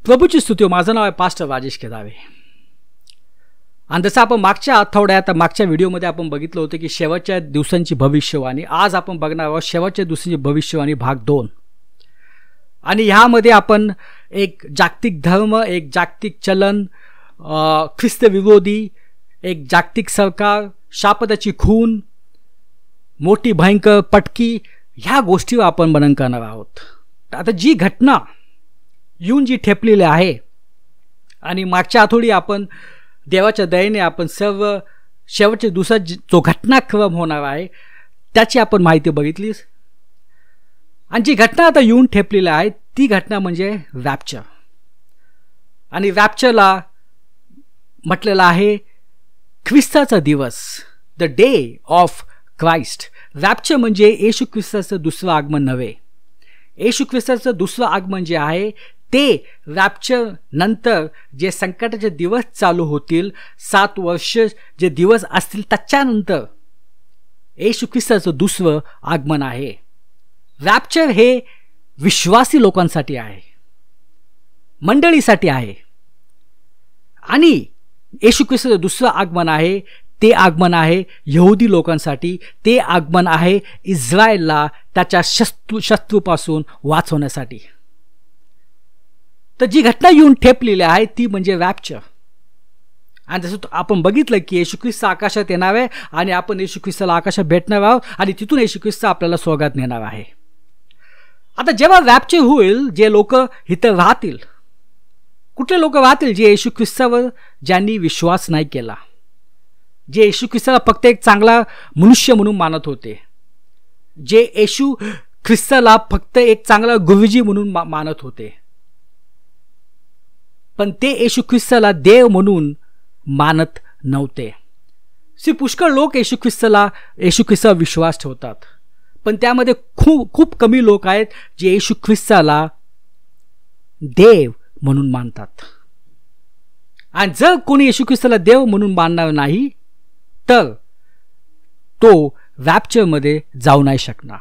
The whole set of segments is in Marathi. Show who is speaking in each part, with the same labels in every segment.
Speaker 1: प्रभूची स्तुती. माझं नाव आहे पास्टर राजेश केदावे. आणि जसं आपण मागच्या आठवड्यात मागच्या व्हिडिओमध्ये आपण बघितलं होतं की शेवटच्या दिवसांची भविष्यवाणी. आज आपण बघणार आहोत शेवटच्या दिवसांची भविष्यवाणी भाग 2. आणि ह्यामध्ये आपण एक जागतिक धर्म, एक जागतिक चलन, ख्रिस्त विरोधी, एक जागतिक सरकार, शापदाची खून, मोठी भयंकर पटकी, ह्या गोष्टीवर आपण मनन करणार आहोत. आता जी घटना येऊन जी ठेपलेली आहे आणि मागच्या आठवडी आपण देवाच्या दयेने आपण सर्व शेवटच्या दिवसात जो घटनाक्रम होणार आहे त्याची आपण माहिती बघितलीच. आणि जी घटना आता येऊन ठेपलेली आहे ती घटना म्हणजे रॅप्चर. आणि रॅप्चरला म्हटलेलं आहे ख्रिस्ताचा दिवस, the day of Christ. Rupture म्हणजे येशू ख्रिस्ताचं दुसरं आगमन नव्हे. येशू ख्रिस्ताचं दुसरं आगमन जे आहे ते रॅप्चर नंतर जे संकटाचे दिवस चालू होतील, 7 वर्ष जे दिवस असतील त्याच्यानंतर येशू ख्रिस्ताचं दुसरं आगमन आहे. रॅप्चर हे विश्वासी लोकांसाठी आहे, मंडळीसाठी आहे. आणि येशू ख्रिस्ताचं दुसरं आगमन आहे ते आगमन आहे यहुदी लोकांसाठी. ते आगमन आहे इस्रायलला त्याच्या शत्रूपासून वाचवण्यासाठी. तर जी घटना येऊन ठेपलेली आहे ती म्हणजे रॅप्चर. आणि जसं आपण बघितलं की येशू ख्रिस्त आकाशात येणार आहे आणि आपण येशू ख्रिस्ताला आकाशात भेटणार आहोत आणि तिथून येशू ख्रिस्त आपल्याला स्वर्गात नेणार आहे. आता जेव्हा रॅप्चर होईल, जे लोक इथं राहतील, कुठले लोक राहतील? जे येशू ख्रिस्तावर ज्यांनी विश्वास नाही केला, जे येशू ख्रिस्ताला फक्त एक चांगला मनुष्य म्हणून मानत होते, जे येशू ख्रिस्ताला फक्त एक चांगला गुरुजी म्हणून मानत होते, पण ते येशू ख्रिस्ताला देव म्हणून मानत नव्हते. पुष्कळ लोक येशू ख्रिस्तावर विश्वास ठेवतात, पण त्यामध्ये खूप कमी लोक आहेत जे येशू ख्रिस्ताला देव म्हणून मानतात. आणि जर कोणी येशू ख्रिस्ताला देव म्हणून मानणार नाही तर तो रॅप्चरमध्ये जाऊ नाही शकणार.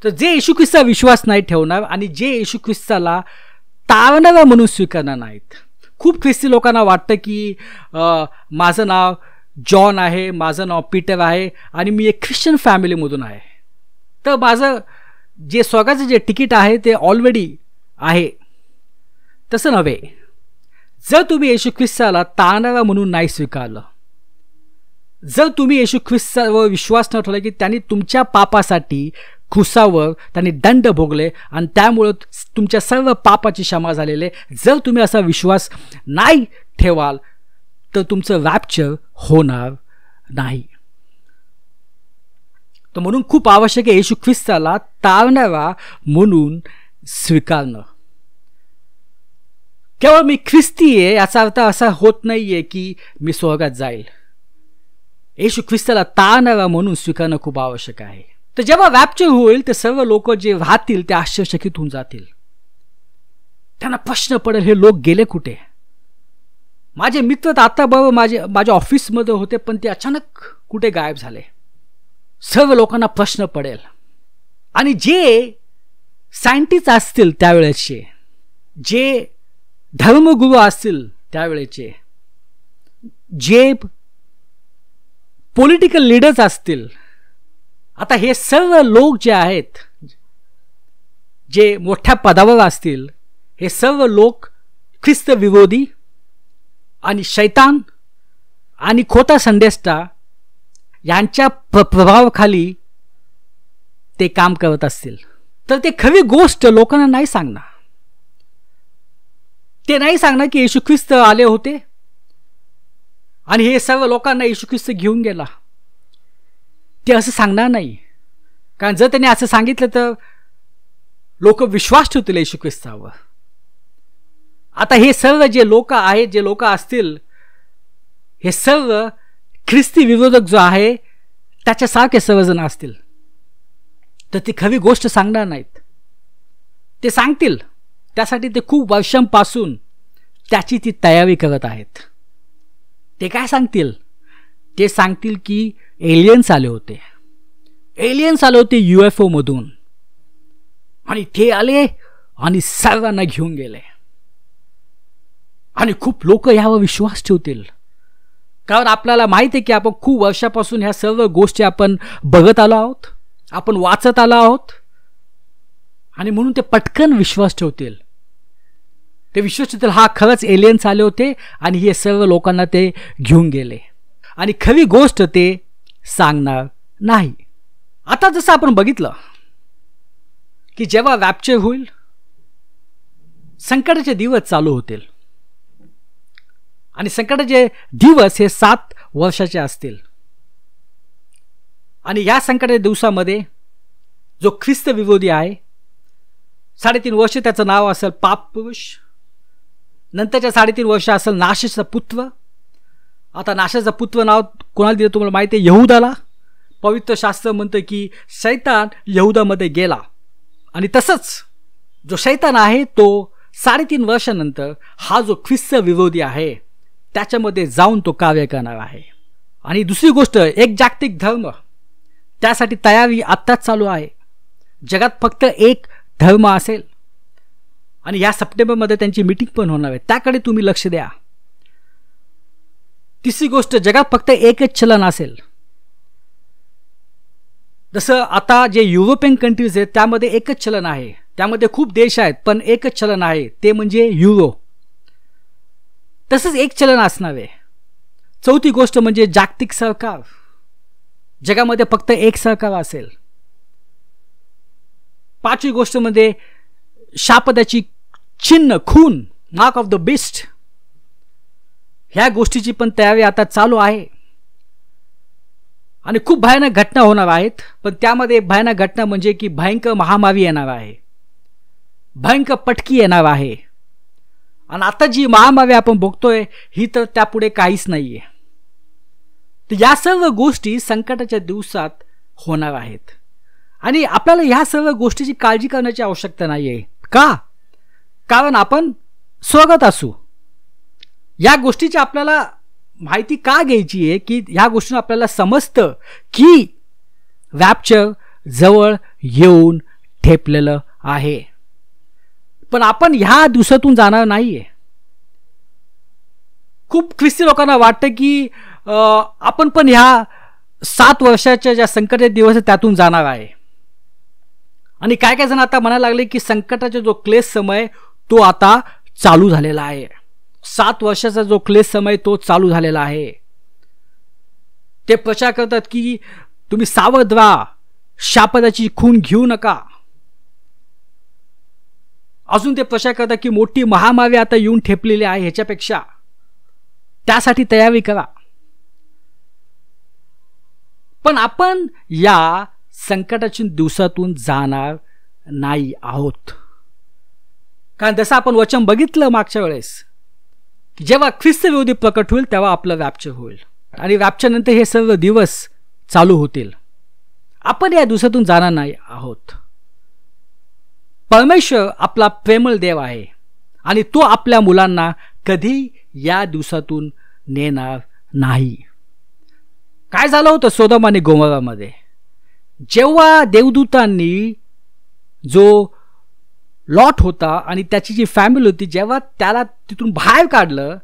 Speaker 1: तर जे येशू ख्रिस्तावर विश्वास नाही ठेवणार आणि जे येशू ख्रिस्ताला तारणारा म्हणून स्वीकारणार नाहीत. खूप ख्रिस्ती लोकांना वाटतं की माझं नाव जॉन आहे, माझं नाव पीटर आहे आणि मी एक ख्रिश्चन फॅमिलीमधून आहे, तर माझं जे स्वर्गाचं जे तिकीट आहे ते ऑलरेडी आहे. तसं नव्हे. जर तुम्ही येशू ख्रिस्ताला तारणारा म्हणून नाही स्वीकारलं, जर तुम्ही येशू ख्रिस्तावर विश्वास न ठेवला की त्यांनी तुमच्या पापासाठी क्रूसावर त्यांनी दंड भोगले आणि त्यामुळं तुमच्या सर्व पापाची क्षमा झालेले, जर तुम्ही असा विश्वास नाही ठेवाल तर तुमचं रॅप्चर होणार नाही. तर म्हणून खूप आवश्यक आहे येशू ख्रिस्ताला तारणारा म्हणून स्वीकारणं. केवळ मी ख्रिस्ती आहे याचा अर्थ असा होत नाहीये की मी स्वर्गात जाईल. येशू ख्रिस्ताला तारणारा म्हणून स्वीकारणं खूप आवश्यक आहे. तर जेव्हा रॅप्चर होईल ते सर्व लोक जे राहतील ते आश्चर्यचकित होऊन जातील. त्यांना प्रश्न पडेल, हे लोक गेले कुठे? माझे मित्र तर आता बरोबर माझ्या ऑफिसमध्ये होते, पण ते अचानक कुठे गायब झाले? सर्व लोकांना प्रश्न पडेल. आणि जे सायंटिस्ट असतील त्यावेळेचे, जे धर्मगुरू असतील त्यावेळेचे, जे पॉलिटिकल लीडर्स असतील, आता हे सर्व लोक जे आहेत, जे मोठ्या पदावर असतील, हे सर्व लोक ख्रिस्त विरोधी आणि शैतान आणि खोटा संदेष्टा यांच्या प्रभावाखाली ते काम करत असतील. तर ते खरी गोष्ट लोकांना नाही सांगणार. ते नाही सांगणार की येशू ख्रिस्त आले होते आणि हे सर्व लोकांना येशू ख्रिस्त घेऊन गेला. ते असं सांगणार नाही. कारण जर त्यांनी असं सांगितलं तर लोक विश्वास ठेवतील येशू ख्रिस्तावर. आता हे सर्व जे लोक आहेत, जे लोक असतील, हे सर्व ख्रिस्ती विरोधक जो आहे त्याच्यासारखे सर्वजण असतील. तर ती खरी गोष्ट सांगणार नाहीत. ते सांगतील त्यासाठी ते खूप वर्षांपासून त्याची ती तयारी करत आहेत. ते काय सांगतील? ते सांगतील की एलियन्स आले होते, UFO मधून, आणि ते आले आणि सर्वांना घेऊन गेले. आणि खूप लोक यावर विश्वास ठेवतील, कारण आपल्याला माहिती आहे की आपण खूप वर्षापासून ह्या सर्व गोष्टी आपण बघत आलो आहोत, आपण वाचत आलो आहोत, आणि म्हणून ते पटकन विश्वास ठेवतील. ते विश्वास ठेवतील हा खरंच एलियन्स आले होते आणि हे सर्व लोकांना ते घेऊन गेले, आणि खरी गोष्ट ते सांगणार नाही. आता जसं आपण बघितलं की जेव्हा रॅप्चर होईल, संकटाचे दिवस चालू होतील, आणि संकटाचे दिवस हे 7 वर्षाचे असतील. आणि या संकटाच्या दिवसामध्ये जो ख्रिस्त विरोधी आहे, 3.5 वर्ष त्याचं नाव असेल पाप पुरुष, नंतरच्या 3.5 वर्ष असेल नाशाचा पुत्र. आता नाशाचा पुत्र नाव कोणाला दिलं तुम्हाला माहिती आहे? यहूदाला. पवित्र शास्त्र म्हणतं की शैतान यहूदामध्ये गेला, आणि तसंच जो शैतान आहे तो 3.5 वर्षानंतर हा जो ख्रिस्त विरोधी आहे त्याच्यामध्ये जाऊन तो कार्य करणार आहे. आणि दुसरी गोष्ट, एक जागतिक धर्म, त्यासाठी तयारी आत्ताच चालू आहे. जगात फक्त एक धर्म असेल, आणि ह्या सप्टेंबरमध्ये त्यांची मीटिंग पण होणार आहे, त्याकडे तुम्ही लक्ष द्या. तिसरी गोष्ट, जगात फक्त एकच चलन असेल. जसं आता जे युरोपियन कंट्रीज आहेत त्यामध्ये एकच चलन आहे, त्यामध्ये खूप देश आहेत पण एकच चलन आहे, ते म्हणजे युरो. तसंच एक चलन असणार आहे. चौथी गोष्ट म्हणजे जागतिक सरकार, जगामध्ये फक्त एक सरकार असेल. पाचवी गोष्ट म्हणजे शापदाची चिन्ह, खून, मार्क ऑफ द बेस्ट, ह्या गोष्टीची पण तयारी आता चालू आहे. आणि खूप भयानक घटना होणार आहेत, पण त्यामध्ये एक भयानक घटना म्हणजे की भयंकर महामारी येणार आहे, भयंकर पटकी येणार आहे. आणि आता जी महामारी आपण बघतोय ही तर त्यापुढे काहीच नाहीये. तर या सर्व गोष्टी संकटाच्या दिवसात होणार आहेत, आणि आपल्याला ह्या सर्व गोष्टीची काळजी करण्याची आवश्यकता नाहीये. का? कारण आपण स्वर्गात असू. या गोष्टीची आपल्याला माहिती का घ्यायची आहे की ह्या गोष्टीने आपल्याला समजतं की रॅप्चर जवळ येऊन ठेपलेलं आहे. पण आपण ह्या दिवसातून जाणार नाहीये. खूप ख्रिस्ती लोकांना वाटतं की आपण पण ह्या 7 वर्षाच्या ज्या संकटाचे दिवस आहेत त्यातून जाणार आहे. आणि काय काय जण आता म्हणायला लागले की संकटाचा जो क्लेश समय तो आता चालू झालेला आहे. 7 वर्षाचा जो क्लेश समय तो चालू झालेला आहे. ते प्रचार करतात की तुम्ही सावध व्हा, शापदाची खून घेऊ नका. अजून ते प्रचार करतात की मोठी महामारी आता येऊन ठेपलेली आहे, ह्याच्यापेक्षा त्यासाठी तयारी करा. पण आपण या संकटाच्या दिवसातून जाणार नाही आहोत. कारण जसं आपण वचन बघितलं मागच्या वेळेस की जेव्हा ख्रिस्त विरोधी प्रकट होईल तेव्हा आपलं रॅप्चर होईल, आणि रॅप्चर नंतर हे सर्व दिवस चालू होतील. आपण या दिवसातून जाणार नाही आहोत. परमेश्वर आपला प्रेमळ देव आहे, आणि तो आपल्या मुलांना कधी या दिवसातून नेणार नाही. काय झालं होतं सोदोम आणि गोमोरामध्ये? जेव्हा देवदूतांनी जो लॉट होता आणि त्याची जी फॅमिली होती, जेव्हा त्याला तिथून बाहेर काढलं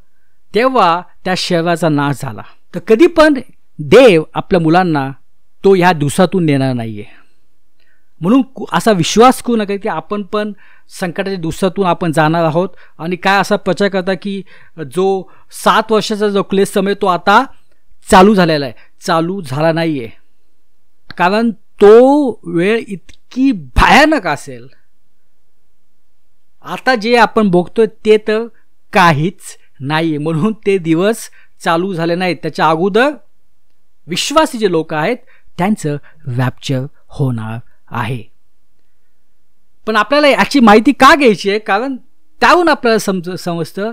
Speaker 1: तेव्हा त्या शहराचा नाश झाला. तर कधी पण देव आपल्या मुलांना तो ह्या दिवसातून नेणार नाहीये. म्हणून असा विश्वास करू नका की आपण पण संकटाच्या दिवसातून आपण जाणार आहोत. आणि काय असा प्रचार करता की जो 7 वर्षाचा जो क्लेश समय तो आता चालू झालेला आहे. चालू झाला नाहीये, कारण तो वेळ इतकी भयानक असेल. आता जे आपण बघतोय ते तर काहीच नाहीये, म्हणून ते दिवस चालू झाले नाहीत. त्याच्या अगोदर विश्वासी जे लोक आहेत त्यांचं रॅप्चर होणार आहे. पण आपल्याला याची माहिती का घ्यायची आहे? कारण त्याहून आपल्याला समजतं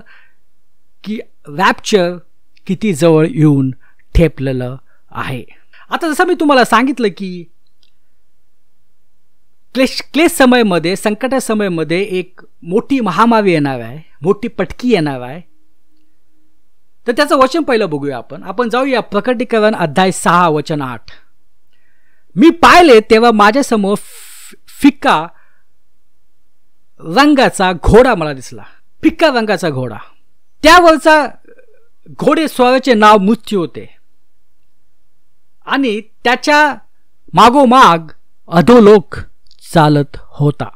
Speaker 1: की रॅप्चर किती जवळ येऊन ठेपलेलं आहे. आता जसं मी तुम्हाला सांगितलं की क्लेश समयमध्ये, संकट समयमध्ये एक मोठी महामारी येणार आहे, मोठी पटकी येणार आहे. तर त्याचं वचन पहिलं बघूया आपण जाऊया प्रकटीकरण अध्याय 6 वचन 8. मी पाहिले तेव्हा माझ्यासमोर फिक्का रंगाचा घोडा मला दिसला. फिक्का रंगाचा घोडा. त्यावरचा घोडेस्वाराचे नाव मृत्यू होते आणि त्याच्या मागोमाग अधोलोक चालत होता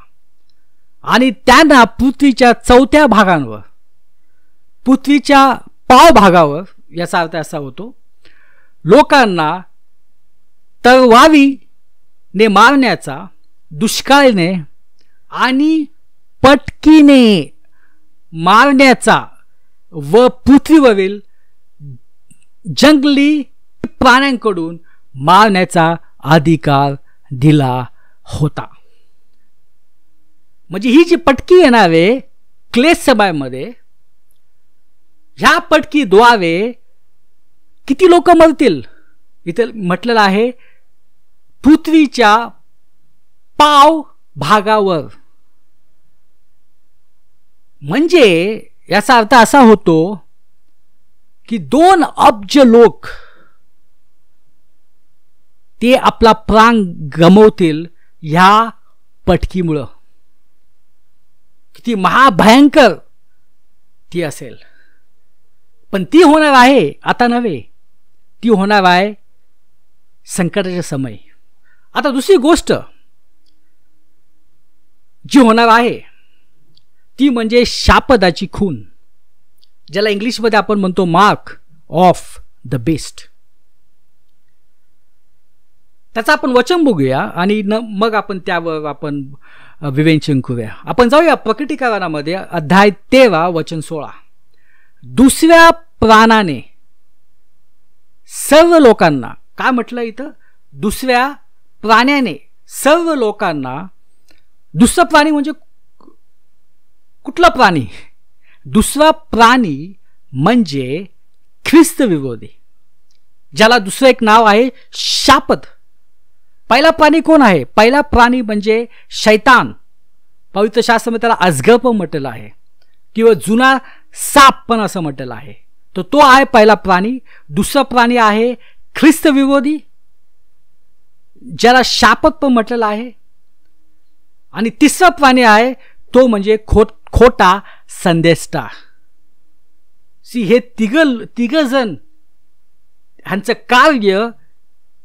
Speaker 1: आणि त्यांना पृथ्वीच्या 4थ्या भागांवर, पृथ्वीच्या पाव भागावर, याचा अर्थ असा होतो लोकांना तलवारीने मारण्याचा, दुष्काळाने आणि पटकीने मारण्याचा व पृथ्वीवरील जंगली प्राण्यांकडून मारण्याचा अधिकार दिला होता. म्हणजे ही जी पटकी येणार आहे क्लेश सभामध्ये, ह्या पटकीद्वारे किती लोक मरतील? इथे म्हटलेलं आहे पृथ्वीच्या पाव भागावर. म्हणजे याचा अर्थ असा होतो की 2 अब्ज लोक ते आपला प्राण गमवतील ह्या पटकीमुळं. किती महाभयंकर ती असेल. पण ती होणार आहे आता नव्हे, ती होणार आहे संकटाच्या समय. आता दुसरी गोष्ट जी होणार आहे ती म्हणजे शापदाची खून, ज्याला इंग्लिशमध्ये आपण म्हणतो मार्क ऑफ द बेस्ट. त्याचं आपण वचन बघूया आणि मग आपण त्यावर आपण विवेचन करूया. आपण जाऊया प्रकटीकरणामध्ये अध्याय 13 वचन 16. दुसऱ्या प्राणाने सर्व लोकांना, काय म्हटलं इथं? दुसऱ्या प्राण्याने सर्व लोकांना. दुसरा प्राणी म्हणजे कुठला प्राणी? दुसरा प्राणी म्हणजे ख्रिस्त विरोधी, ज्याला दुसरं एक नाव आहे शापद. पहिला प्राणी कोण आहे? पहिला प्राणी म्हणजे शैतान. पवित्र शास्त्रामध्ये त्याला अजगर पण म्हटलेलं आहे किंवा जुना साप पण असं म्हटलेलं आहे. तर तो आहे पहिला प्राणी. दुसरा प्राणी आहे ख्रिस्त विरोधी, ज्याला शापद पण म्हटलेलं आहे. आणि तिसरा प्राणी आहे तो म्हणजे खोटा संदेष्टा. हे तिघ जण ह्यांचं कार्य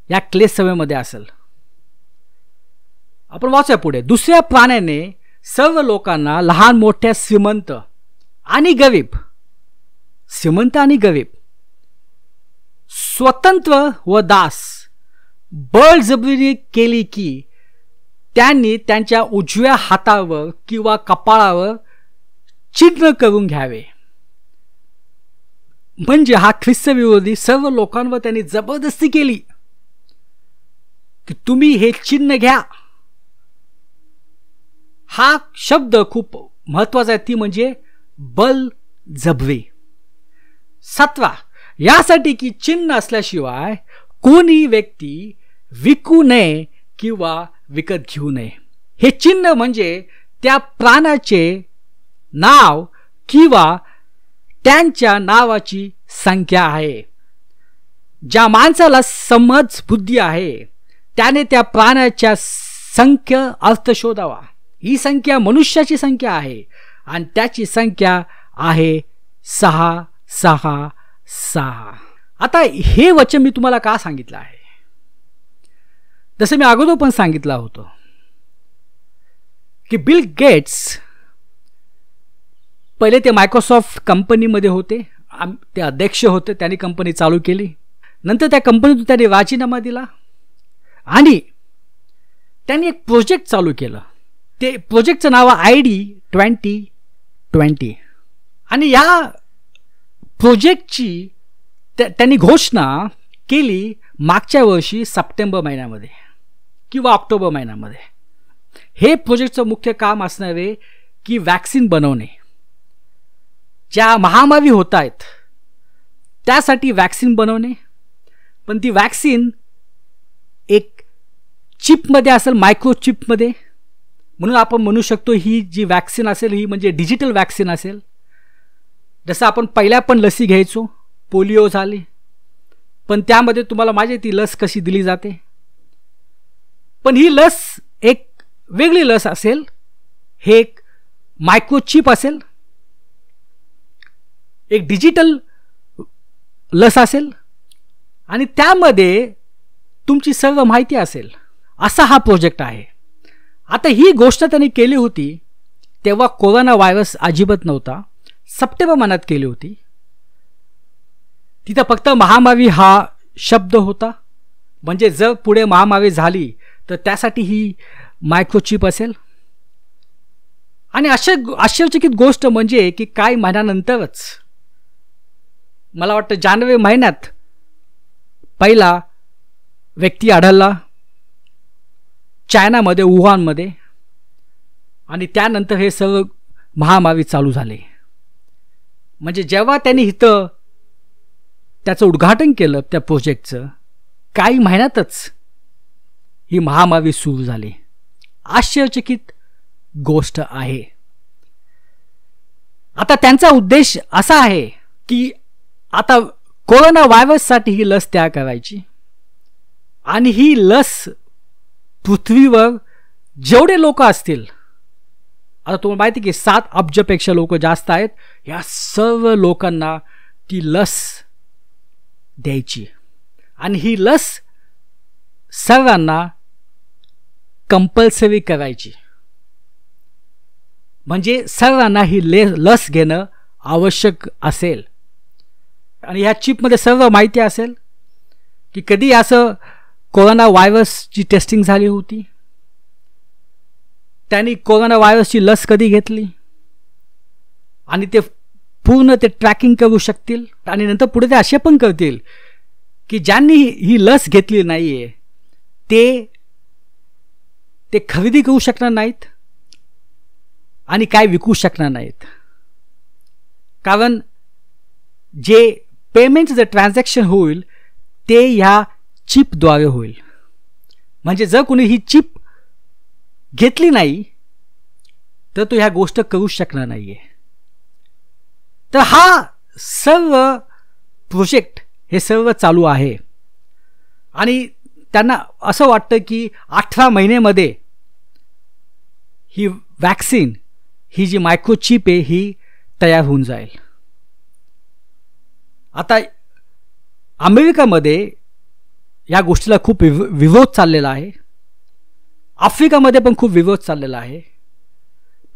Speaker 1: या क्लेश सभेमध्ये असेल. आपण वाचूया पुढे. दुसऱ्या प्राण्याने सर्व लोकांना, लहान मोठ्या, श्रीमंत आणि गरीब, स्वतंत्र व दास बळजबरी केली की त्यांनी त्यांच्या उजव्या हातावर किंवा कपाळावर चिन्ह करून घ्यावे. म्हणजे हा ख्रिस्त विरोधी सर्व लोकांवर त्यांनी जबरदस्ती केली की तुम्ही हे चिन्ह घ्या. हा शब्द खूप महत्वाचा आहे, ती म्हणजे बळजबरी. 7 यासाठी की चिन्ह असल्याशिवाय कोणी व्यक्ती विकू नये किंवा विकत घेऊ नये. हे चिन्ह म्हणजे त्या प्राण्याचे नाव किंवा त्यांच्या नावाची संख्या आहे. ज्या माणसाला समज बुद्धी आहे त्याने त्या प्राण्याच्या संख्या अर्थ शोधावा. ही संख्या मनुष्याची संख्या आहे आणि त्याची संख्या आहे 666. आता हे वचन मी तुम्हाला का सांगितलं आहे? जसं मी अगोदर पण सांगितलं होतं की बिल गेट्स पहिले ते मायक्रोसॉफ्ट कंपनीमध्ये होते, ते अध्यक्ष होते, त्यांनी कंपनी चालू केली. नंतर त्या कंपनीतून त्यांनी राजीनामा दिला आणि त्यांनी एक प्रोजेक्ट चालू केलं. ते प्रोजेक्टचं नाव ID 2020 आणि या प्रोजेक्टची त्यांनी घोषणा केली मागच्या वर्षी सप्टेंबर महिन्यामध्ये किंवा ऑक्टोबर महिन्यामध्ये. हे प्रोजेक्टचं मुख्य काम असणार आहे की वॅक्सिन बनवणे. ज्या महामारी होत आहेत त्यासाठी वॅक्सिन बनवणे, पण ती वॅक्सिन एक चिपमध्ये असेल, मायक्रोचिपमध्ये. म्हणून आपण म्हणू शकतो ही जी वॅक्सिन असेल ही म्हणजे डिजिटल वॅक्सिन असेल. जसं आपण पहिल्या पण लसी घ्यायचो, पोलिओ झाली, पण त्यामध्ये तुम्हाला माहिती ती लस कशी दिली जाते. पण ही लस एक वेगळी लस असेल, हे एक मायक्रोचिप असेल. एक डिजिटल लस असेल आणि त्यामध्ये तुमची सर्व माहिती असेल, असा हा प्रोजेक्ट आहे. आता ही गोष्ट त्यांनी केली होती तेव्हा कोरोना व्हायरस अजिबात नव्हता. सप्टेंबर महिन्यात केली होती. तिथं फक्त महामारी हा शब्द होता. म्हणजे जर पुढे महामारी झाली तर त्यासाठी ही मायक्रोचिप असेल. आणि आश्चर्यचकित गोष्ट म्हणजे की काही महिन्यानंतरच, मला वाटतं जानेवारी महिन्यात पहिला व्यक्ती आढळला चायनामध्ये, वुहानमध्ये. आणि त्यानंतर हे सर्व महामारी चालू झाले. म्हणजे जेव्हा त्यांनी इथं त्याचं उद्घाटन केलं त्या प्रोजेक्टचं, काही महिन्यातच ही महामारी सुरू झाली. आश्चर्यचकित गोष्ट आहे. आता त्यांचा उद्देश असा आहे की आता कोरोना व्हायरससाठी ही लस तयार करायची आणि ही लस पृथ्वीवर जेवढे लोक असतील, आता तुम्हाला माहिती की 7 अब्जपेक्षा लोक जास्त आहेत, या सर्व लोकांना ती लस द्यायची. आणि ही लस सर्वांना कंपल्सरी करायची. म्हणजे सर्वांना ही लस घेणं आवश्यक असेल. आणि ह्या चिपमध्ये सर्व माहिती असेल की कधी असं कोरोना व्हायरसची टेस्टिंग झाली होती, त्यांनी कोरोना व्हायरसची लस कधी घेतली, आणि ते पूर्ण ते ट्रॅकिंग करू शकतील. आणि नंतर पुढे ते असे पण करतील की ज्यांनी ही लस घेतली नाही आहे ते खरेदी करू शकणार नाहीत आणि काय विकू शकणार नाहीत. कारण जे पेमेंटचं ट्रान्झॅक्शन होईल ते ह्या चिपद्वारे होईल. म्हणजे जर कोणी ही चिप घेतली नाही तर तो ह्या गोष्ट करू शकणार नाही आहे. तर हा सर्व प्रोजेक्ट हे सर्व चालू आहे. आणि त्यांना असं वाटतं की 18 महिन्यामध्ये ही वॅक्सिन, ही जी मायक्रोचिप आहे ही तयार होऊन जाईल. आता अमेरिकामध्ये या गोष्टीला खूप विरोध चाललेला आहे. आफ्रिकामध्ये पण खूप विरोध चाललेला आहे.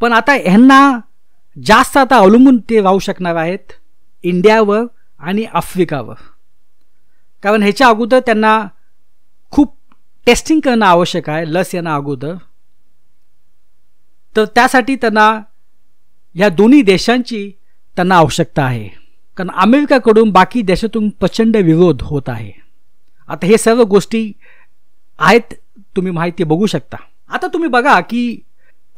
Speaker 1: पण आता ह्यांना जास्त आता अवलंबून ते राहू शकणार आहेत इंडियावर आणि आफ्रिकावर. कारण ह्याच्या अगोदर त्यांना खूप टेस्टिंग करणं आवश्यक आहे लस येणं अगोदर. तर त्यासाठी त्यांना या दोन्ही देशांची त्यांना आवश्यकता आहे. कारण अमेरिकाकडून बाकी देशातून प्रचंड विरोध होत आहे. आता हे सर्व गोष्टी आहेत, तुम्ही माहिती बघू शकता. आता तुम्ही बघा की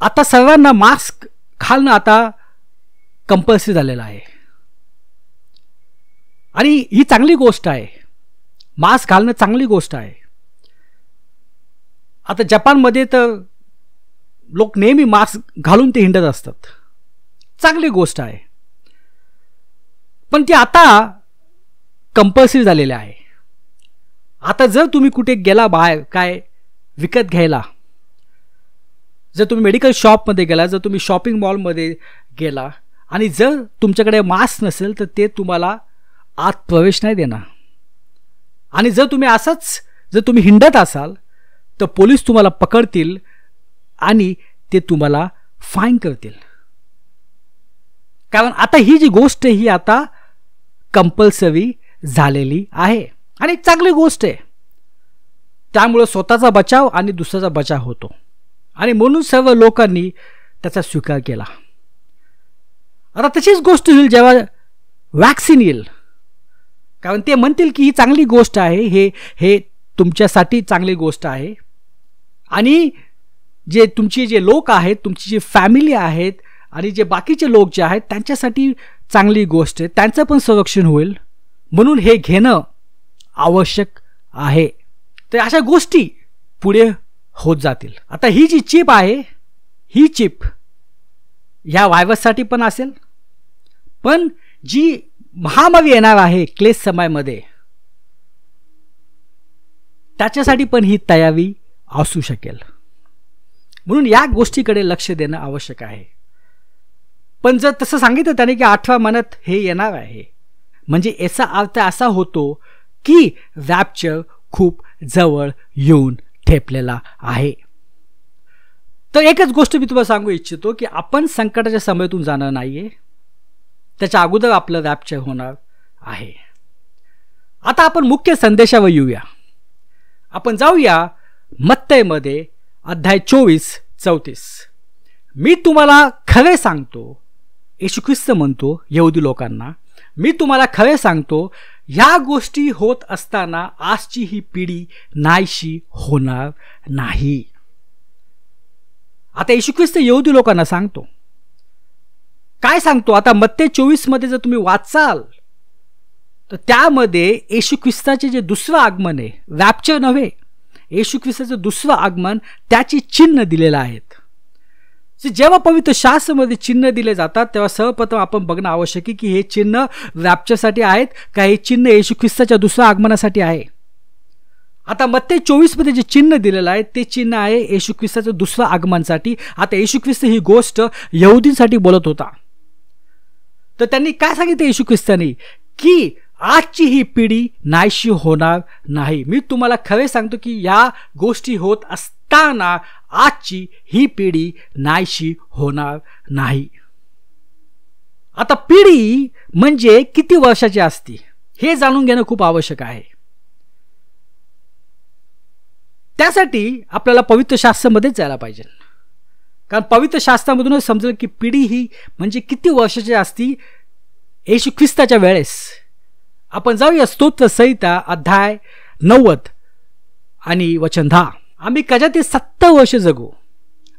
Speaker 1: आता सर्वांना मास्क घालणं आता कंपल्सरी झालेलं आहे. आणि ही चांगली गोष्ट आहे. मास्क घालणं चांगली गोष्ट आहे. आता जपानमध्ये तर लोक नेहमी मास्क घालून ते हिंडत असतात. चांगली गोष्ट आहे. पण ती आता कंपल्सरी झालेली आहे. आता जर तुम्ही कुठे गेला बाहेर काय विकत घ्यायला, जर तुम्ही मेडिकल शॉपमध्ये गेला, जर तुम्ही शॉपिंग मॉलमध्ये गेला आणि जर तुमच्याकडे मास्क नसेल तर ते तुम्हाला आत प्रवेश नाही देणार. आणि जर तुम्ही असंच जर तुम्ही हिंडत असाल तर पोलीस तुम्हाला पकडतील आणि ते तुम्हाला फाईन करतील. कारण आता ही जी गोष्ट ही आता कंपल्सरी झालेली आहे आणि चांगली गोष्ट आहे. त्यामुळे स्वतःचा बचाव आणि दुसऱ्याचा बचाव होतो. आणि म्हणून सर्व लोकांनी त्याचा स्वीकार केला. आता तशीच गोष्ट होईल जेव्हा वॅक्सिन येईल. कारण ते म्हणतील की ही चांगली गोष्ट आहे, हे तुमच्यासाठी चांगली गोष्ट आहे. आणि जे तुमचे जे लोक आहेत, तुमची जी फॅमिली आहेत आणि जे बाकीचे लोक जे आहेत त्यांच्यासाठी चांगली गोष्ट आहे, त्यांचं पण संरक्षण होईल. म्हणून हे घेणं आवश्यक आहे. तर अशा गोष्टी पुढे होत जातील. आता ही जी चिप आहे, ही चिप ह्या व्हायरससाठी पण असेल, पण जी महामारी येणार आहे क्लेश समयामध्ये त्याच्यासाठी पण ही तयारी असू शकेल. म्हणून या गोष्टीकडे लक्ष देणं आवश्यक आहे. पण जर तसं सांगितलं त्याने की 8व्या महिन्यात हे येणार आहे, म्हणजे याचा अर्थ असा होतो की रॅप्चर खूप जवळ येऊन ठेपलेला आहे. तर एकच गोष्ट मी तुम्हाला सांगू इच्छितो की आपण संकटाच्या समयातून जाणार नाहीये, त्याच्या अगोदर आपलं रॅप्चर होणार आहे. आता आपण मुख्य संदेशावर येऊया. आपण जाऊया मत्तैमध्ये अध्याय 24-34. मी तुम्हाला खरे सांगतो, येशू ख्रिस्त म्हणतो यहुदी लोकांना, मी तुम्हाला खरे सांगतो, ह्या गोष्टी होत असताना आजची ही पिढी नाहीशी होणार नाही. आता येशू ख्रिस्त यहुदी लोकांना सांगतो, काय सांगतो? आता मत्ते 24 मध्ये जर तुम्ही वाचाल तर त्यामध्ये येशू ख्रिस्ताचे जे दुसरं आगमन आहे, रॅप्चर नव्हे, येशू ख्रिस्ताचं दुसरं आगमन, त्याची चिन्ह दिलेलं आहेत. जेव्हा पवित्र शास्त्रामध्ये चिन्ह दिले जातात तेव्हा सर्वप्रथम आपण बघणं आवश्यक आहे की हे चिन्ह रॅप्चरसाठी आहेत का हे चिन्ह येशू ख्रिस्ताच्या दुसऱ्या आगमनासाठी आहे. आता मत्ते 24 मध्ये जे चिन्ह दिलेलं आहे ते चिन्ह आहे येशू ख्रिस्ताचं दुसरं आगमनासाठी. आता येशू ख्रिस्त ही गोष्ट यहुदींसाठी बोलत होता. तर त्यांनी काय सांगितलं येशू ख्रिस्तांनी की आजची ही पिढी नाहीशी होणार नाही. मी तुम्हाला खरे सांगतो की या गोष्टी होत असताना आजची ही पिढी नाहीशी होणार नाही. आता पिढी म्हणजे किती वर्षाची असते हे जाणून घेणं खूप आवश्यक आहे. त्यासाठी आपल्याला पवित्र शास्त्रामध्येच जायला पाहिजे, कारण पवित्र शास्त्रामधूनच समजेल की पिढी ही म्हणजे किती वर्षाची असती येशू ख्रिस्ताच्या वेळेस. आपण जाऊया स्तोत्र संहिता अध्याय 90 आणि वचन 10. आम्ही कदाचित 70 वर्ष जगू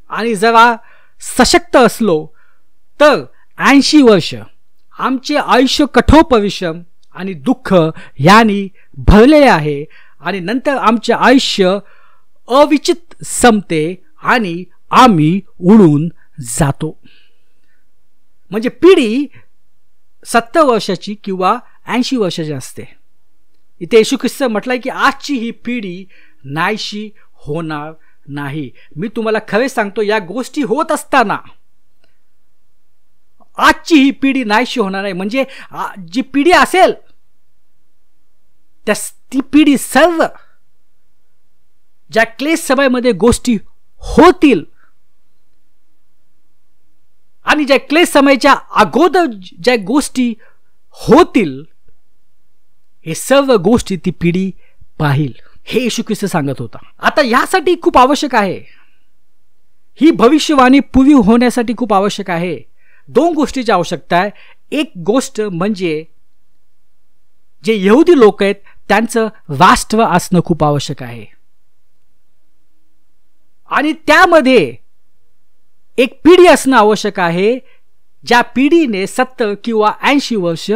Speaker 1: आणि जरा सशक्त असलो तर 80 वर्ष. आमचे आयुष्य कठोर परिश्रम आणि दुःख यांनी भरलेले आहे आणि नंतर आमचे आयुष्य अविचित संपते आणि आम्ही उडून जातो. म्हणजे पिढी 70 वर्षाची किंवा 80 वर्षाची असते. इथे येशू ख्रिस्त म्हटलंय की आजची ही पिढी नाहीशी होणार नाही. मी तुम्हाला खरे सांगतो, या गोष्टी होत असताना आजची ही पिढी नाहीशी होणार नाही. म्हणजे जी पिढी असेल ती पिढी सर्व ज्या क्लेश समयामध्ये गोष्टी होतील आणि ज्या क्लेश समयाच्या अगोदर ज्या गोष्टी होतील हे सर्व गोष्टी ती पिढी पाहिल, हे येशू ख्रिस्त सांगत होता. आता यासाठी खूप आवश्यक आहे, ही भविष्यवाणी पूर्ण होण्यासाठी खूप आवश्यक आहे. 2 गोष्टीची आवश्यकता आहे. एक गोष्ट म्हणजे जे यहुदी लोक आहेत त्यांचं राष्ट्र असणं खूप आवश्यक आहे आणि त्यामध्ये एक पिढी असणं आवश्यक आहे ज्या पिढीने 70 किंवा 80 वर्ष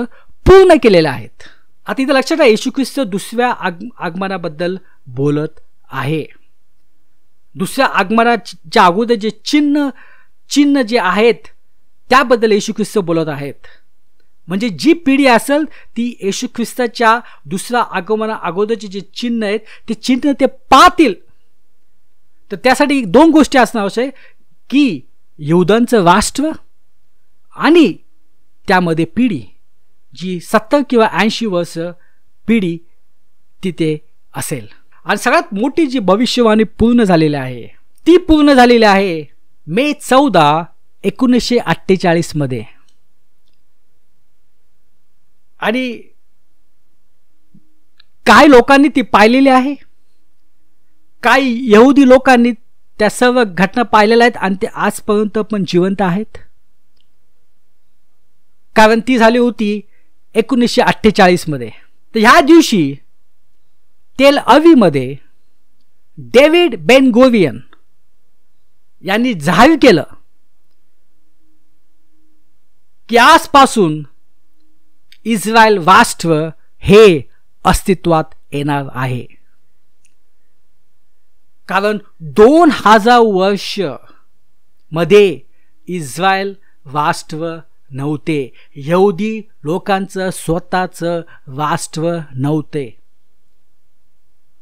Speaker 1: पूर्ण केलेले आहेत. आता इथं लक्षात आहे येशू ख्रिस्त दुसऱ्या आगमनाबद्दल बोलत आहे. दुसऱ्या आगमनाच्या अगोदर जे चिन्ह जे आहेत त्याबद्दल येशू ख्रिस्त बोलत आहेत. म्हणजे जी पिढी असेल ती येशू ख्रिस्ताच्या दुसऱ्या आगमना अगोदरचे जे चिन्ह आहेत ते चिन्ह ते पाहतील. तर त्यासाठी 2 गोष्टी असणं आवश्यक की यहुदांचं राष्ट्र आणि त्यामध्ये पिढी जी 70 किंवा 80 वर्ष पिढी तिथे असेल. आणि सगळ्यात मोठी जी भविष्यवाणी पूर्ण झालेली आहे ती पूर्ण झालेली आहे मे 14, 1948 मध्ये. आणि काही लोकांनी ती पाहिलेली आहे, काही यहुदी लोकांनी त्या सर्व घटना पाहिलेल्या आहेत आणि ते आजपर्यंत पण जिवंत आहेत, कारण ती झाली होती 1948 मध्ये. तर ह्या दिवशी तेल अवीमध्ये डेव्हिड बेन गोरियन यांनी जाहीर केलं की आजपासून इस्रायल राष्ट्र हे अस्तित्वात येणार आहे. कारण 2000 वर्ष मध्ये इस्रायल राष्ट्र नव्हते, यहुदी लोकांचं स्वतःचं राष्ट्र नव्हते,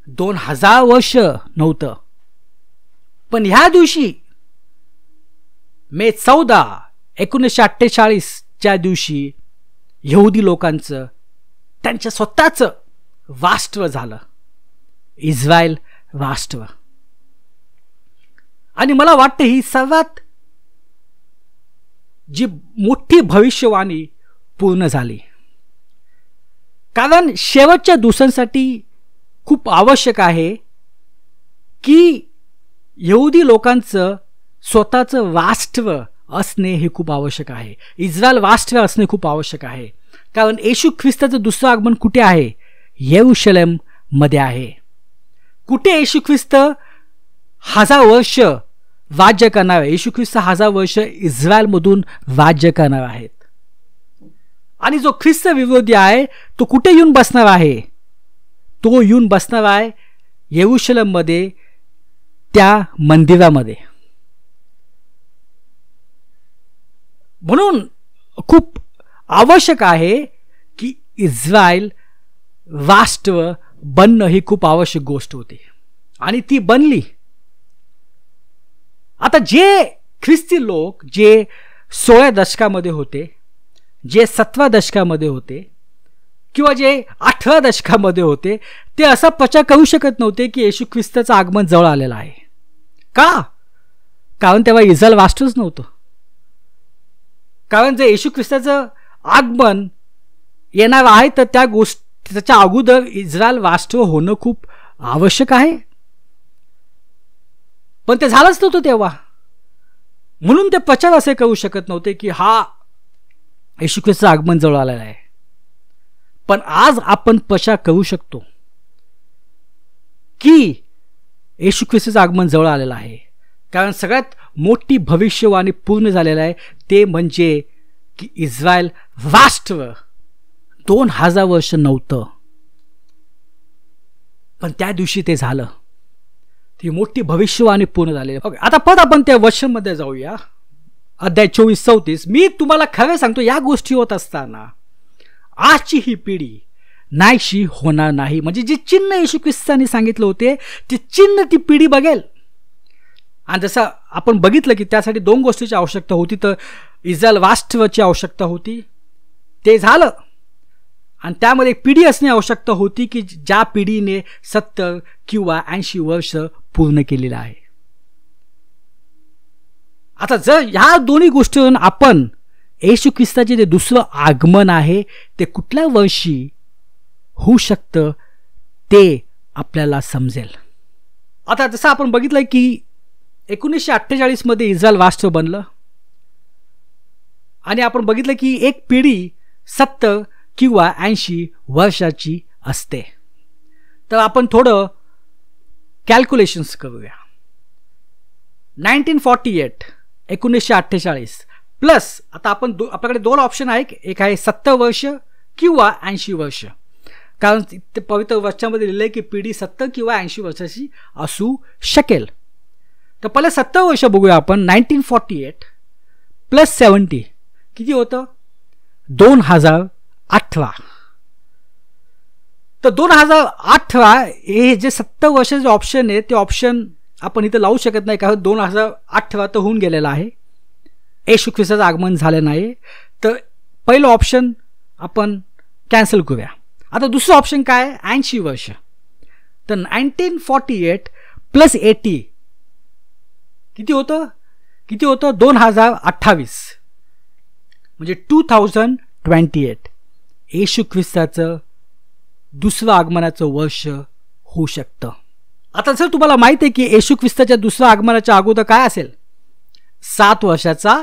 Speaker 1: 2000 वर्ष नव्हतं. पण ह्या दिवशी मे 14, 1948च्या दिवशी यहुदी लोकांचं त्यांच्या स्वतःचं राष्ट्र झालं, इस्रायल राष्ट्र. आणि मला वाटतं ही सर्वात जी मोठी भविष्यवाणी पूर्ण झाली. कारण शेवटच्या दिवसांसाठी खूप आवश्यक आहे की यहुदी लोकांचं स्वतःचं राष्ट्र असणे हे खूप आवश्यक आहे. इस्रायल राष्ट्र असणे खूप आवश्यक आहे. कारण येशू ख्रिस्ताचं दुसरं आगमन कुठे आहे? येरुशलेम मध्ये आहे. कुठे येशू ख्रिस्त 1000 वर्ष राज्य करणार आहे? येशू ख्रिस्त 1000 वर्ष इस्रायलमधून राज्य करणार आहेत. आणि जो ख्रिस्त विरोधी आहे तो कुठे येऊन बसणार आहे? तो येऊन बसणार आहे येरुशलेममध्ये, त्या मंदिरामध्ये. म्हणून खूप आवश्यक आहे की इस्रायल राष्ट्र बनणं ही खूप आवश्यक गोष्ट होती आणि ती बनली. आता जे ख्रिस्ती लोक जे 16 दशकामध्ये होते, जे 17 दशकामध्ये होते किंवा जे 18 दशकामध्ये होते, ते असा प्रचार करू शकत नव्हते की येशू ख्रिस्ताचं आगमन जवळ आलेलं आहे. का? कारण तेव्हा इस्रायल राष्ट्रच नव्हतं. कारण जर येशू ख्रिस्ताचं आगमन येणार आहे तर त्याच्या अगोदर इस्रायल राष्ट्र होणं खूप आवश्यक आहे. पण ते झालंच नव्हतं तेव्हा. म्हणून ते प्रचार असे करू शकत नव्हते की हा येशू ख्रिस्ताचं आगमन जवळ आलेलं आहे. पण आज आपण प्रचार करू शकतो की येशू ख्रिस्ताचं आगमन जवळ आलेलं आहे. कारण सगळ्यात मोठी भविष्यवाणी पूर्ण झालेलं आहे, ते म्हणजे की इस्रायल राष्ट्र 2000 वर्ष नव्हतं, पण त्या दिवशी ते झालं. ती मोठी भविष्यवाणी पूर्ण झाली. आता परत आपण त्या वचनमध्ये जाऊया, अध्याय 24-34. मी तुम्हाला खरं सांगतो, या गोष्टी होत असताना आजची ही पिढी नाहीशी होणार नाही. म्हणजे जे चिन्ह येशू ख्रिस्तांनी सांगितलं होते ते चिन्ह ती पिढी बघेल. आणि जसं आपण बघितलं की त्यासाठी 2 गोष्टीची आवश्यकता होती. तर इस्रायल राष्ट्राची आवश्यकता होती, ते झालं. आणि त्यामध्ये एक पिढी असणे आवश्यकता होती की ज्या पिढीने 70 किंवा 80 वर्ष पूर्ण केलेलं आहे. आता जर ह्या दोन्ही गोष्टीवरून आपण येशू ख्रिस्ताचे जे दुसरं आगमन आहे ते कुठल्या वर्षी होऊ शकतं ते आपल्याला समजेल. आता जसं आपण बघितलं की 1948 मध्ये इस्रायल राष्ट्र बनलं आणि आपण बघितलं की एक पिढी 70 किंवा 80 वर्षाची असते. तर आपण थोडं कॅल्क्युलेशन्स करूया. 1948 प्लस आता आपल्याकडे 2 ऑप्शन आहे. एक आहे 70 वर्ष किंवा 80 वर्ष. कारण ते पवित्र वचनामध्ये लिहिलं आहे की पिढी 70 किंवा 80 वर्षाची असू शकेल. तर पहिले 70 वर्ष बघूया आपण. 1948 प्लस 70 किती होतं? 2018. तर 2018 हे जे 70 वर्षाचे ऑप्शन आहे ते ऑप्शन आपण इथं लावू शकत नाही, कारण 2018 तर होऊन गेलेला आहे, येशू ख्रिस्ताचं आगमन झालं नाही. तर पहिलं ऑप्शन आपण कॅन्सल करूया. आता दुसरं ऑप्शन काय आहे? 80 वर्ष. तर 1948 प्लस 80 किती होतं? 2028 म्हणजे 2028 येशू ख्रिस्ताचं दुसरं आगमनाचं वर्ष होऊ शकतं. आता जर तुम्हाला माहिती आहे की येशू ख्रिस्ताच्या दुसऱ्या आगमनाच्या अगोदर काय असेल? 7 वर्षाचा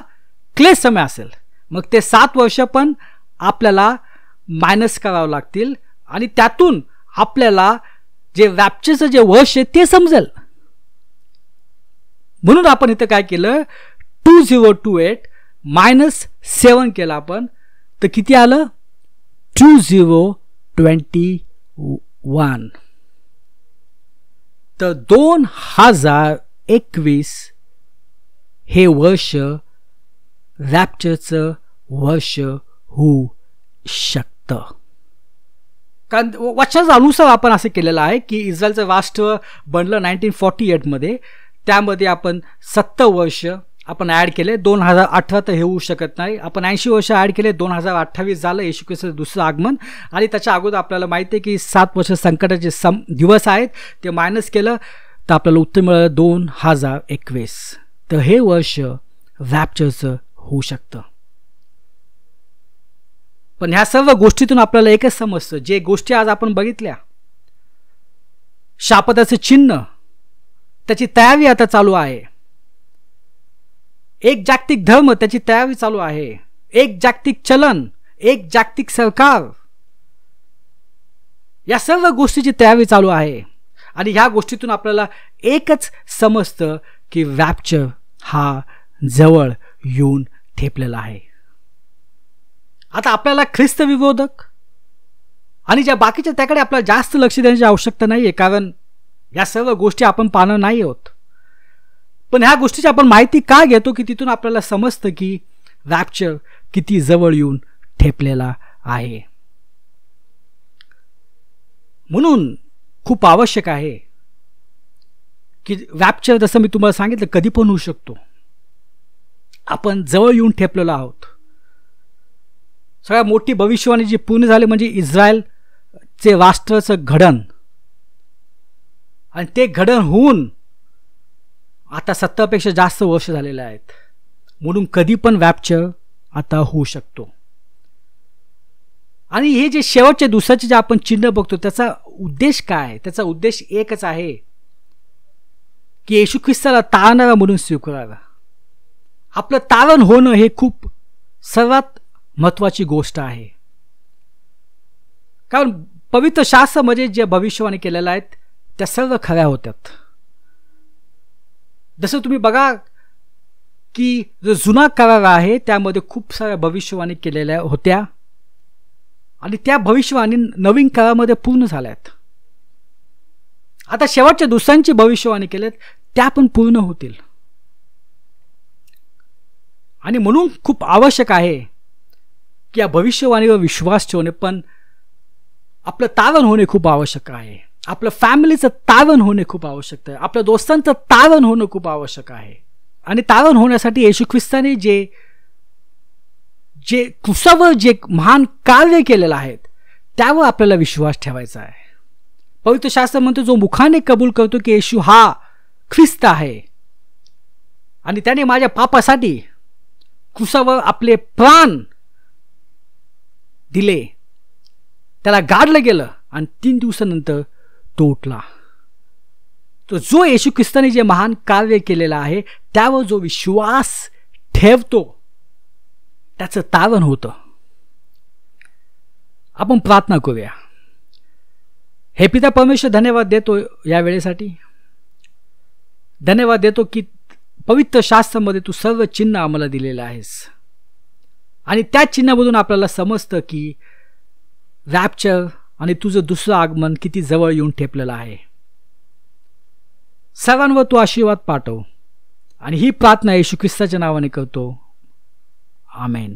Speaker 1: क्लेश समय असेल. मग ते 7 वर्ष पण आपल्याला मायनस करावं लागतील आणि त्यातून आपल्याला जे रॅप्चरचं जे वर्ष आहे ते समजेल. म्हणून आपण इथं काय केलं? 2028 मायनस 7 केलं आपण, तर किती आलं? 2021. तर 2021 हे वर्ष रॅप्चरचं वर्ष होऊ शकतं. कारण वचनाच्या अनुसार आपण असं केलेलं आहे की इस्रायलचं राष्ट्र बनलं 1948 मध्ये. त्यामध्ये आपण 70 वर्ष आपण ॲड केले. 2018 तर हे होऊ शकत नाही. आपण 80 वर्ष ॲड केले, 2028 झालं येशू ख्रिस्ताचं दुसरं आगमन. आणि त्याच्या अगोदर आपल्याला माहिती आहे की 7 वर्ष संकटाचे दिवस आहेत, ते मायनस केलं तर आपल्याला उत्तर मिळालं 2021. तर हे वर्ष रॅप्चरचं होऊ शकतं. पण ह्या सर्व गोष्टीतून आपल्याला एकच समजतं, जे गोष्टी आज आपण बघितल्या, शापताचं चिन्ह, त्याची तयारी आता चालू आहे. एक जागतिक धर्म, त्याची तयारी चालू आहे. एक जागतिक चलन, एक जागतिक सरकार, या सर्व गोष्टीची तयारी चालू आहे. आणि ह्या गोष्टीतून आपल्याला एकच समजतं की रॅप्चर हा जवळ येऊन ठेपलेला आहे. आता आपल्याला ख्रिस्त विरोधक आणि ज्या बाकीच्या त्याकडे आपल्याला जास्त लक्ष देण्याची आवश्यकता नाही आहे, कारण या सर्व गोष्टी आपण पाहणार नाही आहोत. पण ह्या गोष्टीची आपण माहिती का घेतो की तिथून आपल्याला समजतं की रॅप्चर किती जवळ येऊन ठेपलेला आहे. म्हणून खूप आवश्यक आहे की रॅप्चर, जसं मी तुम्हाला सांगितलं, कधी पण होऊ शकतो. आपण जवळ येऊन ठेपलेलो आहोत. सगळ्यात मोठी भविष्यवाणी जी पूर्ण झाली म्हणजे इस्रायलचे राष्ट्राचं घडण, आणि ते घडण होऊन आता 70पेक्षा जास्त वर्ष झालेले आहेत. म्हणून कधी पण रॅप्चर आता होऊ शकतो. आणि हे जे शेवटच्या दिवसाचे जे आपण चिन्ह बघतो, त्याचा उद्देश काय आहे? त्याचा उद्देश एकच आहे की येशू ख्रिस्ताला तारणारा म्हणून स्वीकारावा. आपलं तारण होणं हे खूप सर्वात महत्त्वाची गोष्ट आहे. कारण पवित्र शास्त्रामध्ये जे भविष्यवाणी केलेल्या आहेत त्या सर्व खऱ्या होत्यात. जसं तुम्ही बघा की जो जुना करार आहे त्यामध्ये खूप साऱ्या भविष्यवाणी केलेल्या होत्या, आणि त्या भविष्यवाणी नवीन काळामध्ये पूर्ण झाल्यात. आता शेवटच्या दिवसांची भविष्यवाणी केल्यात त्या पण पूर्ण होतील. आणि म्हणून खूप आवश्यक आहे की या भविष्यवाणीवर विश्वास ठेवणे, पण आपलं तारण होणे खूप आवश्यक आहे. आपलं फॅमिलीचं तारण होणे खूप आवश्यक आहे. आपल्या दोस्तांचं तारण होणं खूप आवश्यक आहे. आणि तारण होण्यासाठी येशू ख्रिस्ताने जे क्रूसावर जे महान कार्य केलेलं आहे त्यावर आपल्याला विश्वास ठेवायचा आहे. पवित्र शास्त्र म्हणतो, जो मुखाने कबूल करतो की येशू हा ख्रिस्त आहे आणि त्याने माझ्या पापासाठी क्रूसावर आपले प्राण दिले, त्याला गाडलं गेलं आणि 3 दिवसानंतर तो उठला. तो जो येशू ख्रिस्ताने जे महान कार्य केलेलं आहे त्यावर जो विश्वास ठेवतो त्याचं तारण होतं. आपण प्रार्थना करूया. हे पिता परमेश्वर, धन्यवाद देतो या वेळेसाठी. धन्यवाद देतो की पवित्र शास्त्रामध्ये तू सर्व चिन्ह आम्हाला दिलेलं आहेस, आणि त्या चिन्हामधून आपल्याला समजतं की रॅप्चर आणि तुझं दुसरं आगमन किती जवळ येऊन ठेपलेलं आहे. सर्वांवर तू आशीर्वाद पाठव, आणि ही प्रार्थना येशू ख्रिस्ताच्या नावाने करतो. आमेन.